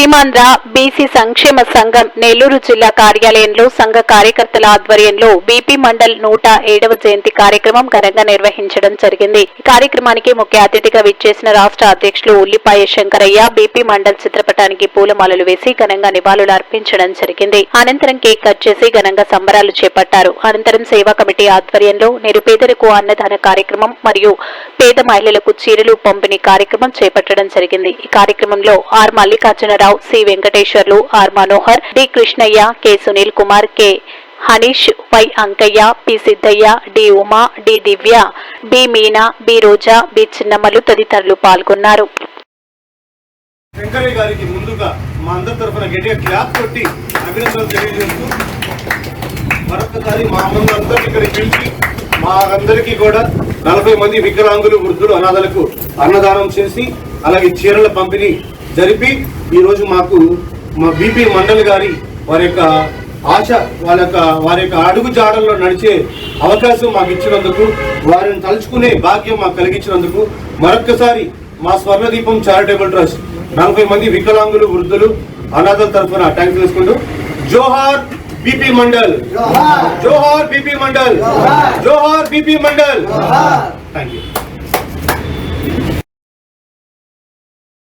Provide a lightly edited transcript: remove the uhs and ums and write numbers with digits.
Seemandhra BC సంక్షేమ సంఘం నెల్లూరు జిల్లా కార్యాలయంలో సంఘ కార్యకర్తల ఆధ్వర్యంలో బీపీ మండల్ 107వ జయంతి కార్యక్రమం ఘనంగా నిర్వహించడం జరిగింది. ఈ కార్యక్రమానికి ముఖ్య అతిథిగా విచ్చేసిన రాష్ట్ర అధ్యక్షులు ఉల్లిపాయ శంకరయ్య బీపీ మండల్ చిత్రపటానికి పూలమాలలు వేసి ఘనంగా నివాళులు అర్పించడం జరిగింది. అనంతరం కేక్ కట్ చేసి ఘనంగా సంబరాలు చేపట్టారు. అనంతరం సేవా కమిటీ ఆధ్వర్యంలో నిరుపేదలకు అన్నదాన కార్యక్రమం మరియు పేద మహిళలకు చీరలు పంపిణీ కార్యక్రమం చేపట్టడం జరిగింది. ఈ కార్యక్రమంలో R Mallikarjuna Rao, C Venkateswarlu, R Manohar, D Krishnaiah, K Sunil Kumar, K Hanish, Y Ankaiah, P Siddaiah, D Uma, D Divya, B Meena, B Roja, B Chinnammalu తదితరులు పాల్గొన్నారు. శంకరయ్య గారికి ముందుగా మా అందరి తరఫున గట్టిగా క్లాప్ కొట్టి అభినందనలు తెలియజేస్తూ మరొకసారి మా అందరినీ ఇక్కడికి పిలిచి మా అందరికీ కూడా 40 మంది వికలాంగులు, వృద్ధులు, అనాథలకు అన్నదానం చేసి అలాగే చీరల పంపిణీ జరిపి ఈరోజు మాకు మా బీపీ మండల్ గారి వారి యొక్క ఆశ వారి యొక్క అడుగు జాడల్లో నడిచే అవకాశం మాకు ఇచ్చినందుకు, వారిని తలుచుకునే భాగ్యం మాకు కలిగించినందుకు మరొక్కసారి మా స్వర్ణదీపం చారిటబుల్ ట్రస్ట్ 40 మంది వికలాంగులు, వృద్ధులు, అనాథల తరఫున థ్యాంక్స్ చేసుకుంటూ జోహార్ బీపీ మండల్, జోహార్ బీపీ మండల్, జోహార్ బీపీ మండల్. Thank you.